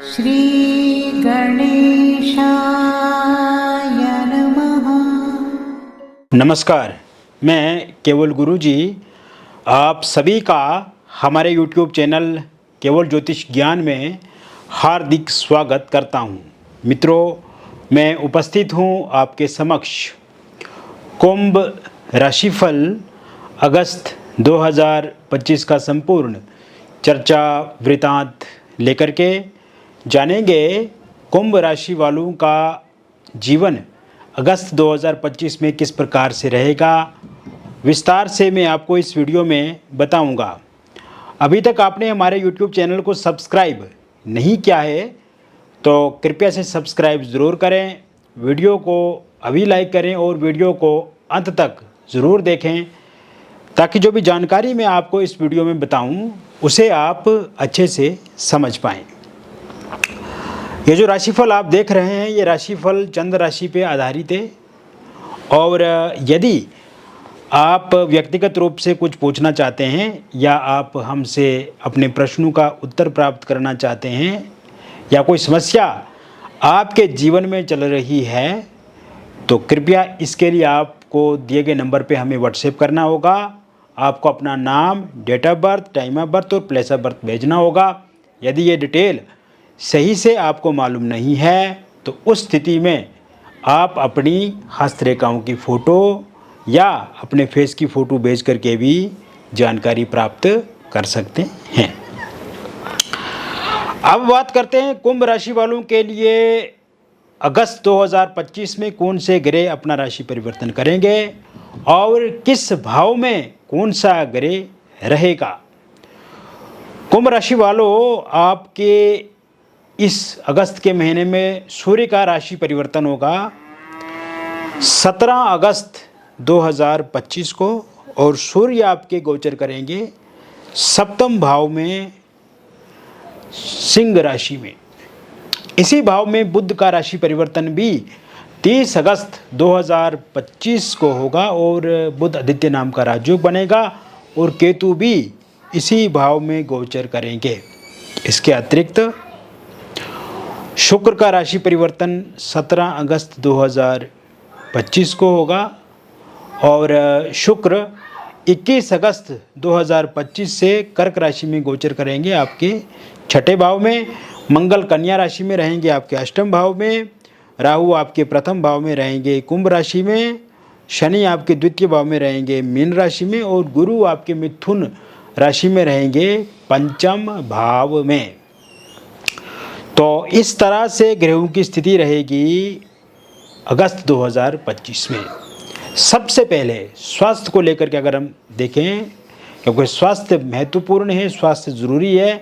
श्री गणेशाय नमः। नमस्कार, मैं केवल गुरुजी आप सभी का हमारे YouTube चैनल केवल ज्योतिष ज्ञान में हार्दिक स्वागत करता हूं। मित्रों, मैं उपस्थित हूं आपके समक्ष कुंभ राशिफल अगस्त 2025 का संपूर्ण चर्चा वृतांत लेकर के जानेंगे कुंभ राशि वालों का जीवन अगस्त 2025 में किस प्रकार से रहेगा। विस्तार से मैं आपको इस वीडियो में बताऊंगा। अभी तक आपने हमारे YouTube चैनल को सब्सक्राइब नहीं किया है तो कृपया से सब्सक्राइब ज़रूर करें, वीडियो को अभी लाइक करें और वीडियो को अंत तक ज़रूर देखें ताकि जो भी जानकारी मैं आपको इस वीडियो में बताऊं उसे आप अच्छे से समझ पाएँ। ये जो राशिफल आप देख रहे हैं ये राशिफल चंद्र राशि पे आधारित है और यदि आप व्यक्तिगत रूप से कुछ पूछना चाहते हैं या आप हमसे अपने प्रश्नों का उत्तर प्राप्त करना चाहते हैं या कोई समस्या आपके जीवन में चल रही है तो कृपया इसके लिए आपको दिए गए नंबर पे हमें व्हाट्सएप करना होगा। आपको अपना नाम, date of birth, time of birth और प्लेस ऑफ बर्थ भेजना होगा। यदि ये डिटेल सही से आपको मालूम नहीं है तो उस स्थिति में आप अपनी हस्तरेखाओं की फ़ोटो या अपने फेस की फ़ोटो भेज करके भी जानकारी प्राप्त कर सकते हैं। अब बात करते हैं कुंभ राशि वालों के लिए अगस्त 2025 में कौन से ग्रह अपना राशि परिवर्तन करेंगे और किस भाव में कौन सा ग्रह रहेगा। कुंभ राशि वालों, आपके इस अगस्त के महीने में सूर्य का राशि परिवर्तन होगा 17 अगस्त 2025 को और सूर्य आपके गोचर करेंगे सप्तम भाव में सिंह राशि में। इसी भाव में बुध का राशि परिवर्तन भी 30 अगस्त 2025 को होगा और बुध आदित्य नाम का राजयोग बनेगा और केतु भी इसी भाव में गोचर करेंगे। इसके अतिरिक्त शुक्र का राशि परिवर्तन 17 अगस्त 2025 को होगा और शुक्र 21 अगस्त 2025 से कर्क राशि में गोचर करेंगे आपके छठे भाव में। मंगल कन्या राशि में रहेंगे आपके अष्टम भाव में। राहु आपके प्रथम भाव में रहेंगे कुंभ राशि में। शनि आपके द्वितीय भाव में रहेंगे मीन राशि में और गुरु आपके मिथुन राशि में रहेंगे पंचम भाव में। तो इस तरह से ग्रहों की स्थिति रहेगी अगस्त 2025 में। सबसे पहले स्वास्थ्य को लेकर के अगर हम देखें, क्योंकि स्वास्थ्य महत्वपूर्ण है, स्वास्थ्य ज़रूरी है।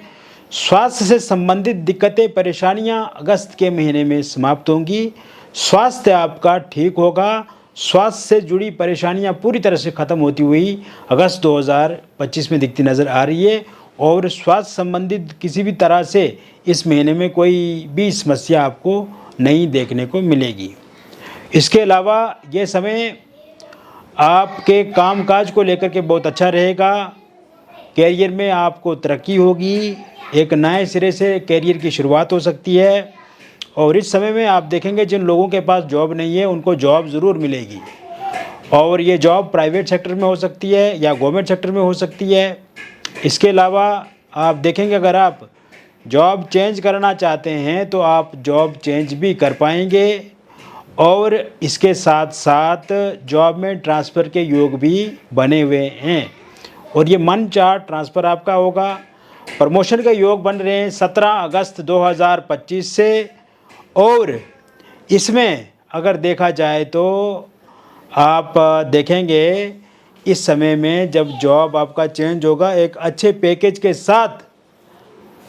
स्वास्थ्य से संबंधित दिक्कतें, परेशानियां अगस्त के महीने में समाप्त होंगी। स्वास्थ्य आपका ठीक होगा। स्वास्थ्य से जुड़ी परेशानियां पूरी तरह से ख़त्म होती हुई अगस्त 2025 में दिखती नज़र आ रही है और स्वास्थ्य संबंधित किसी भी तरह से इस महीने में कोई भी समस्या आपको नहीं देखने को मिलेगी। इसके अलावा ये समय आपके कामकाज को लेकर के बहुत अच्छा रहेगा। कैरियर में आपको तरक्की होगी, एक नए सिरे से कैरियर की शुरुआत हो सकती है और इस समय में आप देखेंगे जिन लोगों के पास जॉब नहीं है उनको जॉब ज़रूर मिलेगी और ये जॉब प्राइवेट सेक्टर में हो सकती है या गवर्नमेंट सेक्टर में हो सकती है। इसके अलावा आप देखेंगे अगर आप जॉब चेंज करना चाहते हैं तो आप जॉब चेंज भी कर पाएंगे और इसके साथ साथ जॉब में ट्रांसफ़र के योग भी बने हुए हैं और ये मन चाह ट्रांसफ़र आपका होगा। प्रमोशन के योग बन रहे हैं 17 अगस्त 2025 से और इसमें अगर देखा जाए तो आप देखेंगे इस समय में जब जॉब आपका चेंज होगा एक अच्छे पैकेज के साथ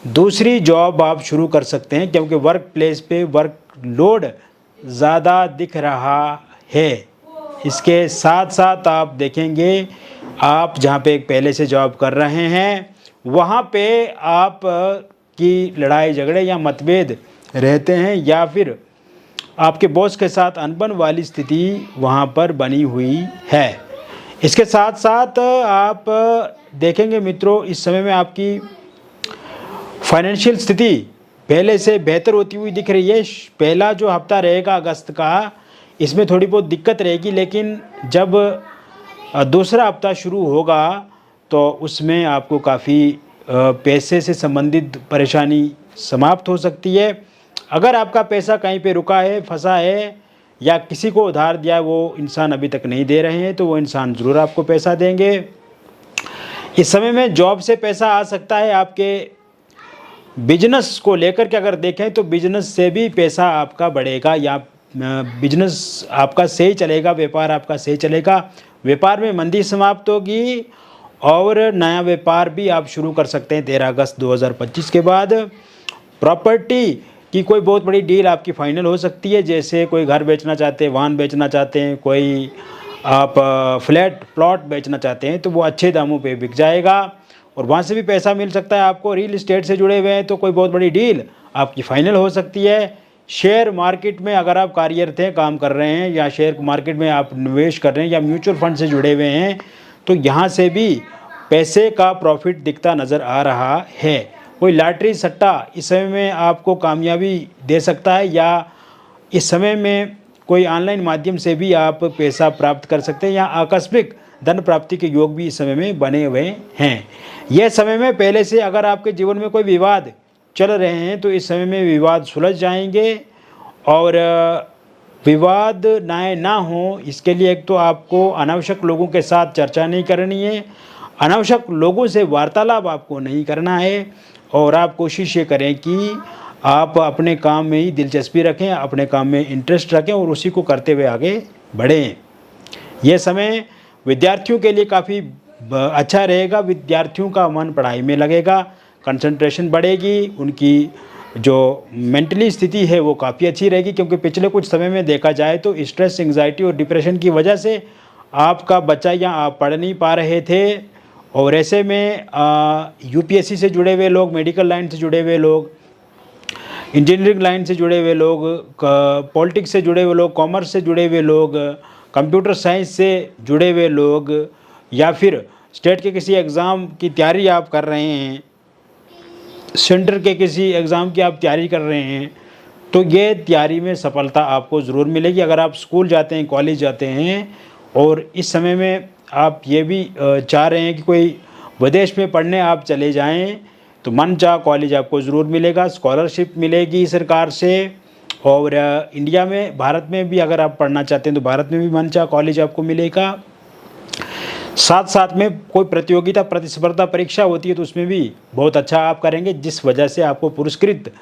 दूसरी जॉब आप शुरू कर सकते हैं, क्योंकि वर्क प्लेस पे वर्क लोड ज़्यादा दिख रहा है। इसके साथ साथ आप देखेंगे आप जहाँ पे पहले से जॉब कर रहे हैं वहाँ पे आप की लड़ाई झगड़े या मतभेद रहते हैं या फिर आपके बॉस के साथ अनबन वाली स्थिति वहाँ पर बनी हुई है। इसके साथ साथ आप देखेंगे मित्रों इस समय में आपकी फाइनेंशियल स्थिति पहले से बेहतर होती हुई दिख रही है। पहला जो हफ्ता रहेगा अगस्त का, इसमें थोड़ी बहुत दिक्कत रहेगी, लेकिन जब दूसरा हफ्ता शुरू होगा तो उसमें आपको काफ़ी पैसे से संबंधित परेशानी समाप्त हो सकती है। अगर आपका पैसा कहीं पे रुका है, फंसा है, या किसी को उधार दिया वो इंसान अभी तक नहीं दे रहे हैं, तो वो इंसान ज़रूर आपको पैसा देंगे। इस समय में जॉब से पैसा आ सकता है। आपके बिजनेस को लेकर के अगर देखें तो बिजनेस से भी पैसा आपका बढ़ेगा, या बिजनेस आपका सही चलेगा, व्यापार आपका सही चलेगा। व्यापार में मंदी समाप्त होगी और नया व्यापार भी आप शुरू कर सकते हैं 13 अगस्त 2025 के बाद। प्रॉपर्टी की कोई बहुत बड़ी डील आपकी फाइनल हो सकती है, जैसे कोई घर बेचना चाहते हैं, वाहन बेचना चाहते हैं, कोई आप फ्लैट प्लॉट बेचना चाहते हैं, तो वो अच्छे दामों पे बिक जाएगा और वहाँ से भी पैसा मिल सकता है आपको। रियल इस्टेट से जुड़े हुए हैं तो कोई बहुत बड़ी डील आपकी फाइनल हो सकती है। शेयर मार्केट में अगर आप कार्यरत हैं, काम कर रहे हैं, या शेयर मार्केट में आप निवेश कर रहे हैं, या म्यूचुअल फंड से जुड़े हुए हैं, तो यहाँ से भी पैसे का प्रॉफिट दिखता नज़र आ रहा है। कोई लॉटरी सट्टा इस समय में आपको कामयाबी दे सकता है, या इस समय में कोई ऑनलाइन माध्यम से भी आप पैसा प्राप्त कर सकते हैं, या आकस्मिक धन प्राप्ति के योग भी इस समय में बने हुए हैं। यह समय में पहले से अगर आपके जीवन में कोई विवाद चल रहे हैं तो इस समय में विवाद सुलझ जाएंगे, और विवाद ना हो इसके लिए एक तो आपको अनावश्यक लोगों के साथ चर्चा नहीं करनी है, अनावश्यक लोगों से वार्तालाप आपको नहीं करना है, और आप कोशिश ये करें कि आप अपने काम में ही दिलचस्पी रखें, अपने काम में इंटरेस्ट रखें और उसी को करते हुए आगे बढ़ें। यह समय विद्यार्थियों के लिए काफ़ी अच्छा रहेगा। विद्यार्थियों का मन पढ़ाई में लगेगा, कंसंट्रेशन बढ़ेगी, उनकी जो मेंटली स्थिति है वो काफ़ी अच्छी रहेगी, क्योंकि पिछले कुछ समय में देखा जाए तो स्ट्रेस, एंग्जाइटी और डिप्रेशन की वजह से आपका बच्चा या आप पढ़ नहीं पा रहे थे। और ऐसे में यूपीएससी से जुड़े हुए लोग, मेडिकल लाइन से जुड़े हुए लोग, इंजीनियरिंग लाइन से जुड़े हुए लोग, पॉलिटिक्स से जुड़े हुए लोग, कॉमर्स से जुड़े हुए लोग, कंप्यूटर साइंस से जुड़े हुए लोग, या फिर स्टेट के किसी एग्ज़ाम की तैयारी आप कर रहे हैं, सेंटर के किसी एग्ज़ाम की आप तैयारी कर रहे हैं, तो ये तैयारी में सफलता आपको ज़रूर मिलेगी। अगर आप स्कूल जाते हैं, कॉलेज जाते हैं, और इस समय में आप ये भी चाह रहे हैं कि कोई विदेश में पढ़ने आप चले जाएं, तो मनचाहा कॉलेज आपको ज़रूर मिलेगा, स्कॉलरशिप मिलेगी सरकार से। और इंडिया में, भारत में भी अगर आप पढ़ना चाहते हैं तो भारत में भी मनचाहा कॉलेज आपको मिलेगा। साथ साथ में कोई प्रतियोगिता, प्रतिस्पर्धा परीक्षा होती है तो उसमें भी बहुत अच्छा आप करेंगे, जिस वजह से आपको पुरस्कृत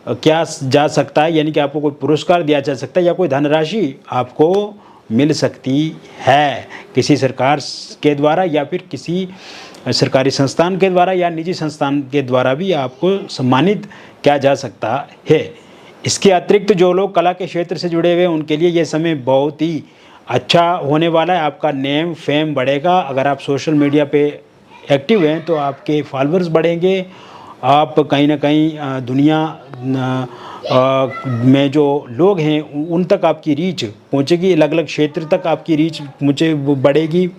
किया जा सकता है, यानी कि आपको कोई पुरस्कार दिया जा सकता है, या कोई धनराशि आपको मिल सकती है किसी सरकार के द्वारा, या फिर किसी सरकारी संस्थान के द्वारा, या निजी संस्थान के द्वारा भी आपको सम्मानित किया जा सकता है। इसके अतिरिक्त जो लोग कला के क्षेत्र से जुड़े हुए हैं उनके लिए ये समय बहुत ही अच्छा होने वाला है। आपका नेम फेम बढ़ेगा। अगर आप सोशल मीडिया पे एक्टिव हैं तो आपके फॉलोअर्स बढ़ेंगे। आप कहीं ना कहीं दुनिया में जो लोग हैं उन तक आपकी रीच पहुंचेगी, अलग अलग क्षेत्र तक आपकी रीच बढ़ेगी।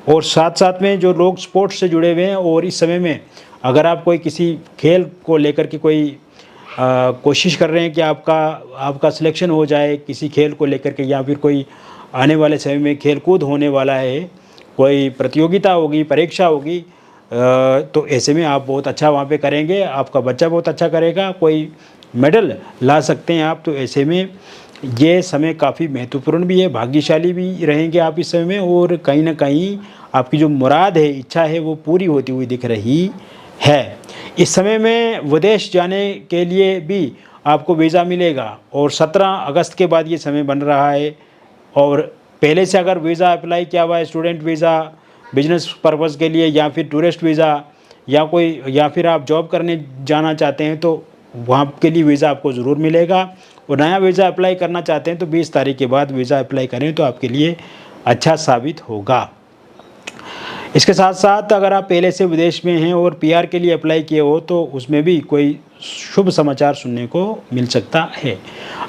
और साथ साथ में जो लोग स्पोर्ट्स से जुड़े हुए हैं, और इस समय में अगर आप कोई किसी खेल को लेकर के कोई कोशिश कर रहे हैं कि आपका सिलेक्शन हो जाए किसी खेल को लेकर के, या फिर कोई आने वाले समय में खेल कूद होने वाला है, कोई प्रतियोगिता होगी, परीक्षा होगी, तो ऐसे में आप बहुत अच्छा वहाँ पे करेंगे, आपका बच्चा बहुत अच्छा करेगा, कोई मेडल ला सकते हैं आप। तो ऐसे में ये समय काफ़ी महत्वपूर्ण भी है, भाग्यशाली भी रहेंगे आप इस समय में, और कहीं ना कहीं आपकी जो मुराद है, इच्छा है, वो पूरी होती हुई दिख रही है। इस समय में विदेश जाने के लिए भी आपको वीज़ा मिलेगा, और 17 अगस्त के बाद ये समय बन रहा है। और पहले से अगर वीज़ा अप्लाई किया हुआ है, स्टूडेंट वीज़ा, बिजनेस पर्पज़ के लिए, या फिर टूरिस्ट वीज़ा, या फिर आप जॉब करने जाना चाहते हैं, तो वहाँ के लिए वीज़ा आपको ज़रूर मिलेगा। और नया वीज़ा अप्लाई करना चाहते हैं तो 20 तारीख के बाद वीज़ा अप्लाई करें तो आपके लिए अच्छा साबित होगा। इसके साथ साथ अगर आप पहले से विदेश में हैं और पीआर के लिए अप्लाई किए हो तो उसमें भी कोई शुभ समाचार सुनने को मिल सकता है।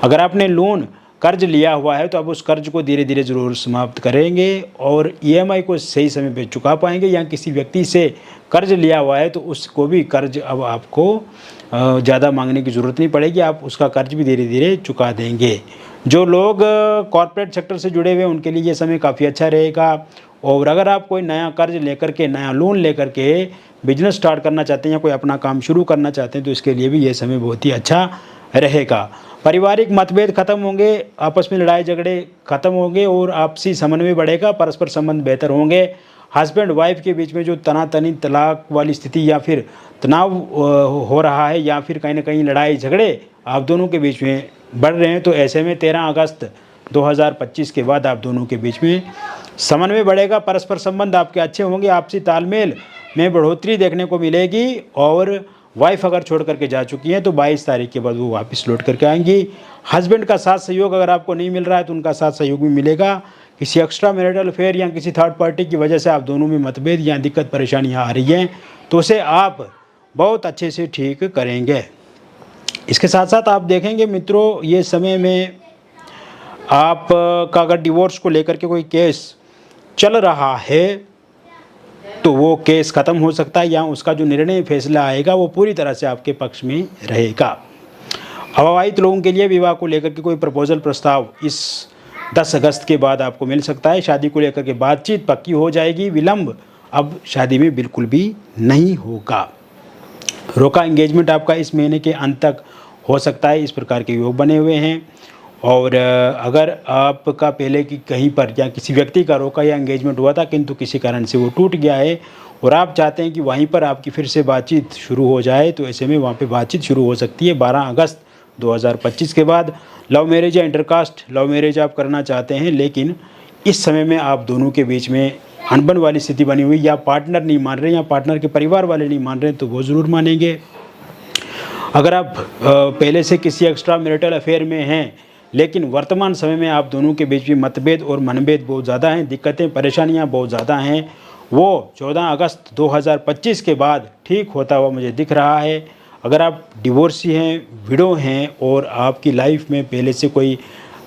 अगर आपने लोन कर्ज लिया हुआ है तो अब उस कर्ज को धीरे धीरे ज़रूर समाप्त करेंगे और ईएमआई को सही समय पे चुका पाएंगे, या किसी व्यक्ति से कर्ज लिया हुआ है तो उसको भी कर्ज अब आपको ज़्यादा मांगने की ज़रूरत नहीं पड़ेगी, आप उसका कर्ज भी धीरे धीरे चुका देंगे। जो लोग कॉर्पोरेट सेक्टर से जुड़े हुए हैं उनके लिए ये समय काफ़ी अच्छा रहेगा। और अगर आप कोई नया कर्ज लेकर के, नया लोन लेकर के बिजनेस स्टार्ट करना चाहते हैं या कोई अपना काम शुरू करना चाहते हैं तो इसके लिए भी ये समय बहुत ही अच्छा रहेगा। पारिवारिक मतभेद खत्म होंगे, आपस में लड़ाई झगड़े खत्म होंगे और आपसी समन्वय बढ़ेगा, परस्पर संबंध बेहतर होंगे। हस्बैंड वाइफ के बीच में जो तनातनी तलाक वाली स्थिति या फिर तनाव हो रहा है या फिर कहीं ना कहीं लड़ाई झगड़े आप दोनों के बीच में बढ़ रहे हैं, तो ऐसे में 13 अगस्त 2025 के बाद आप दोनों के बीच में समन्वय बढ़ेगा, परस्पर संबंध आपके अच्छे होंगे, आपसी तालमेल में बढ़ोतरी देखने को मिलेगी। और वाइफ अगर छोड़ करके जा चुकी हैं तो 22 तारीख के बाद वो वापस लौट करके आएंगी। हस्बैंड का साथ सहयोग अगर आपको नहीं मिल रहा है तो उनका साथ सहयोग भी मिलेगा। किसी एक्स्ट्रा मैरिटल अफेयर या किसी थर्ड पार्टी की वजह से आप दोनों में मतभेद या दिक्कत परेशानियाँ आ रही हैं तो उसे आप बहुत अच्छे से ठीक करेंगे। इसके साथ साथ आप देखेंगे मित्रों, ये समय में आप का अगर डिवोर्स को लेकर के कोई केस चल रहा है तो वो केस ख़त्म हो सकता है या उसका जो निर्णय फैसला आएगा वो पूरी तरह से आपके पक्ष में रहेगा। अविवाहित लोगों के लिए विवाह को लेकर के कोई प्रपोजल प्रस्ताव इस 10 अगस्त के बाद आपको मिल सकता है। शादी को लेकर के बातचीत पक्की हो जाएगी, विलंब अब शादी में बिल्कुल भी नहीं होगा। रोका एंगेजमेंट आपका इस महीने के अंत तक हो सकता है, इस प्रकार के योग बने हुए हैं। और अगर आपका पहले की कहीं पर या किसी व्यक्ति का रोका या एंगेजमेंट हुआ था किंतु किसी कारण से वो टूट गया है और आप चाहते हैं कि वहीं पर आपकी फिर से बातचीत शुरू हो जाए तो ऐसे में वहाँ पे बातचीत शुरू हो सकती है 12 अगस्त 2025 के बाद। लव मैरिज या इंटरकास्ट लव मैरिज आप करना चाहते हैं लेकिन इस समय में आप दोनों के बीच में अनबन वाली स्थिति बनी हुई या पार्टनर नहीं मान रहे या पार्टनर के परिवार वाले नहीं मान रहे तो वो ज़रूर मानेंगे। अगर आप पहले से किसी एक्स्ट्रा मैरिटल अफेयर में हैं लेकिन वर्तमान समय में आप दोनों के बीच में मतभेद और मनभेद बहुत ज़्यादा हैं, दिक्कतें परेशानियां बहुत ज़्यादा हैं, वो 14 अगस्त 2025 के बाद ठीक होता हुआ मुझे दिख रहा है। अगर आप डिवोर्सी हैं, विडो हैं और आपकी लाइफ में पहले से कोई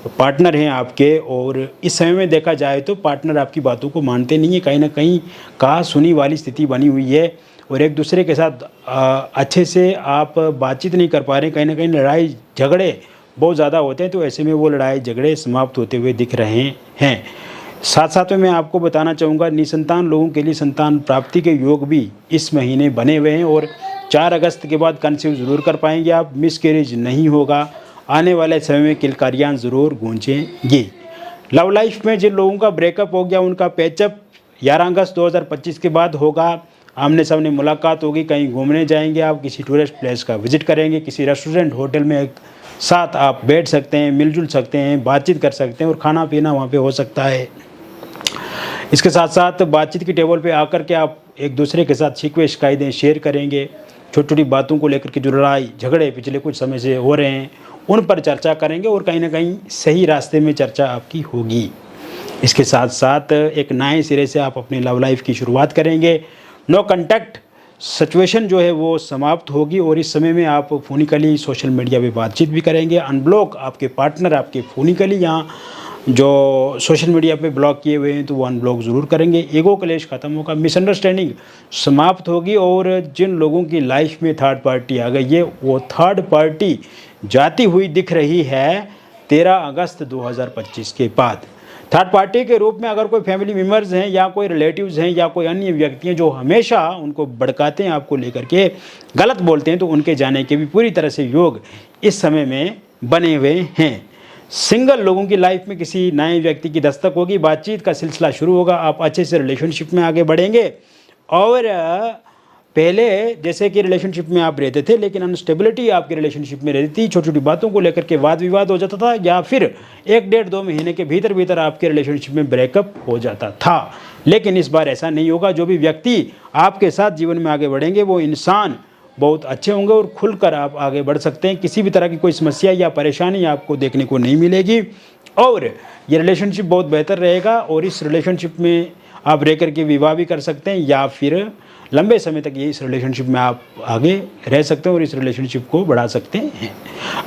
पार्टनर हैं आपके और इस समय में देखा जाए तो पार्टनर आपकी बातों को मानते नहीं है, कहीं ना कहीं कहा सुनी वाली स्थिति बनी हुई है और एक दूसरे के साथ अच्छे से आप बातचीत नहीं कर पा रहे, कहीं ना कहीं लड़ाई झगड़े बहुत ज़्यादा होते हैं, तो ऐसे में वो लड़ाई झगड़े समाप्त होते हुए दिख रहे हैं। साथ साथ में मैं आपको बताना चाहूँगा निसंतान लोगों के लिए संतान प्राप्ति के योग भी इस महीने बने हुए हैं और 4 अगस्त के बाद कंसीव ज़रूर कर पाएंगे आप, मिसकैरेज नहीं होगा। आने वाले समय में किलकारियाँ ज़रूर गूंजेंगी। लव लाइफ में जिन लोगों का ब्रेकअप हो गया उनका पैचअप 11 अगस्त 2025 के बाद होगा। आमने सामने मुलाकात होगी, कहीं घूमने जाएंगे आप, किसी टूरिस्ट प्लेस का विजिट करेंगे, किसी रेस्टोरेंट होटल में एक साथ आप बैठ सकते हैं, मिलजुल सकते हैं, बातचीत कर सकते हैं और खाना पीना वहाँ पे हो सकता है। इसके साथ साथ बातचीत की टेबल पे आकर के आप एक दूसरे के साथ शिकवे शिकायतें शेयर करेंगे, छोटी छोटी बातों को लेकर के जो लड़ाई झगड़े पिछले कुछ समय से हो रहे हैं उन पर चर्चा करेंगे और कहीं ना कहीं सही रास्ते में चर्चा आपकी होगी। इसके साथ साथ एक नए सिरे से आप अपनी लव लाइफ की शुरुआत करेंगे। नो कॉन्टैक्ट सिचुएशन जो है वो समाप्त होगी और इस समय में आप फोनिकली सोशल मीडिया पे बातचीत भी करेंगे। अनब्लॉक आपके पार्टनर आपके फोनिकली यहाँ जो सोशल मीडिया पे ब्लॉक किए हुए हैं तो वो अनब्लॉक ज़रूर करेंगे। ईगो क्लेश खत्म होगा, मिसअंडरस्टैंडिंग समाप्त होगी और जिन लोगों की लाइफ में थर्ड पार्टी आ गई है वो थर्ड पार्टी जाती हुई दिख रही है 13 अगस्त 2025 के बाद। थर्ड पार्टी के रूप में अगर कोई फैमिली मेम्बर्स हैं या कोई रिलेटिव्स हैं या कोई अन्य व्यक्ति हैं जो हमेशा उनको भड़काते हैं, आपको लेकर के गलत बोलते हैं, तो उनके जाने के भी पूरी तरह से योग इस समय में बने हुए हैं। सिंगल लोगों की लाइफ में किसी नए व्यक्ति की दस्तक होगी, बातचीत का सिलसिला शुरू होगा, आप अच्छे से रिलेशनशिप में आगे बढ़ेंगे। और पहले जैसे कि रिलेशनशिप में आप रहते थे लेकिन अनस्टेबिलिटी आपकी रिलेशनशिप में रहती थी, छोटी छोटी बातों को लेकर के वाद विवाद हो जाता था या फिर 1-1.5-2 महीने के भीतर भीतर आपके रिलेशनशिप में ब्रेकअप हो जाता था। लेकिन इस बार ऐसा नहीं होगा। जो भी व्यक्ति आपके साथ जीवन में आगे बढ़ेंगे वो इंसान बहुत अच्छे होंगे और खुलकर आप आगे बढ़ सकते हैं। किसी भी तरह की कोई समस्या या परेशानी आपको देखने को नहीं मिलेगी और ये रिलेशनशिप बहुत बेहतर रहेगा। और इस रिलेशनशिप में आप रह करके विवाह भी कर सकते हैं या फिर लंबे समय तक ये इस रिलेशनशिप में आप आगे रह सकते हैं और इस रिलेशनशिप को बढ़ा सकते हैं।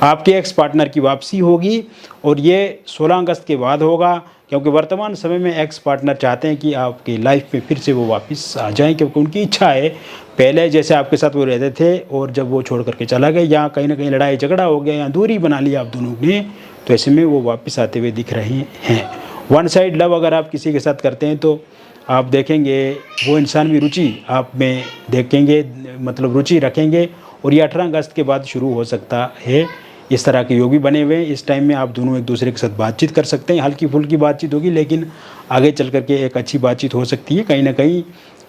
आपके एक्स पार्टनर की वापसी होगी और ये 16 अगस्त के बाद होगा, क्योंकि वर्तमान समय में एक्स पार्टनर चाहते हैं कि आपकी लाइफ में फिर से वो वापस आ जाएं, क्योंकि उनकी इच्छा है पहले जैसे आपके साथ वो रहते थे और जब वो छोड़ करके चला गया या कहीं ना कहीं लड़ाई झगड़ा हो गया या दूरी बना ली आप दोनों ने, तो ऐसे में वो वापस आते हुए दिख रहे हैं। वन साइड लव अगर आप किसी के साथ करते हैं तो आप देखेंगे वो इंसान भी रुचि आप में देखेंगे, मतलब रुचि रखेंगे, और ये 18 अगस्त के बाद शुरू हो सकता है। इस तरह के योग भी बने हुए हैं। इस टाइम में आप दोनों एक दूसरे के साथ बातचीत कर सकते हैं, हल्की फुल्की बातचीत होगी लेकिन आगे चल कर के एक अच्छी बातचीत हो सकती है, कहीं ना कहीं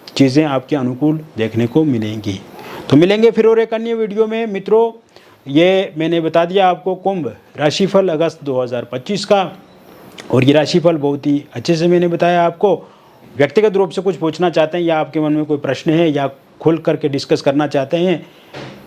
चीज़ें आपके अनुकूल देखने को मिलेंगी। तो मिलेंगे फिर और एक अन्य वीडियो में मित्रों। ये मैंने बता दिया आपको कुंभ राशिफल अगस्त 2025 का, और ये राशिफल बहुत ही अच्छे से मैंने बताया आपको। व्यक्तिगत रूप से कुछ पूछना चाहते हैं या आपके मन में कोई प्रश्न है या खुल करके डिस्कस करना चाहते हैं,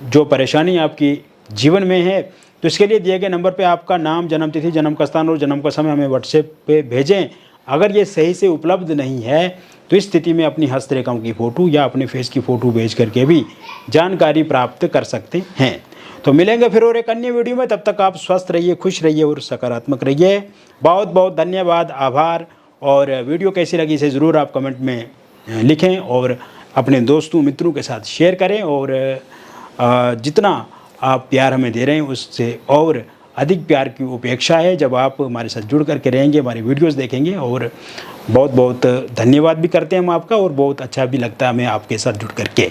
जो परेशानी आपकी जीवन में है, तो इसके लिए दिए गए नंबर पे आपका नाम, जन्म तिथि, जन्म का स्थान और जन्म का समय हमें व्हाट्सएप पे भेजें। अगर ये सही से उपलब्ध नहीं है तो इस स्थिति में अपनी हस्तरेखाओं की फ़ोटो या अपने फेस की फ़ोटो भेज करके भी जानकारी प्राप्त कर सकते हैं। तो मिलेंगे फिर और एक अन्य वीडियो में। तब तक आप स्वस्थ रहिए, खुश रहिए और सकारात्मक रहिए। बहुत बहुत धन्यवाद, आभार। और वीडियो कैसी लगी इसे ज़रूर आप कमेंट में लिखें और अपने दोस्तों मित्रों के साथ शेयर करें, और जितना आप प्यार हमें दे रहे हैं उससे और अधिक प्यार की अपेक्षा है जब आप हमारे साथ जुड़ करके रहेंगे, हमारी वीडियोस देखेंगे। और बहुत बहुत धन्यवाद भी करते हैं हम आपका, और बहुत अच्छा भी लगता है हमें आपके साथ जुड़ करके।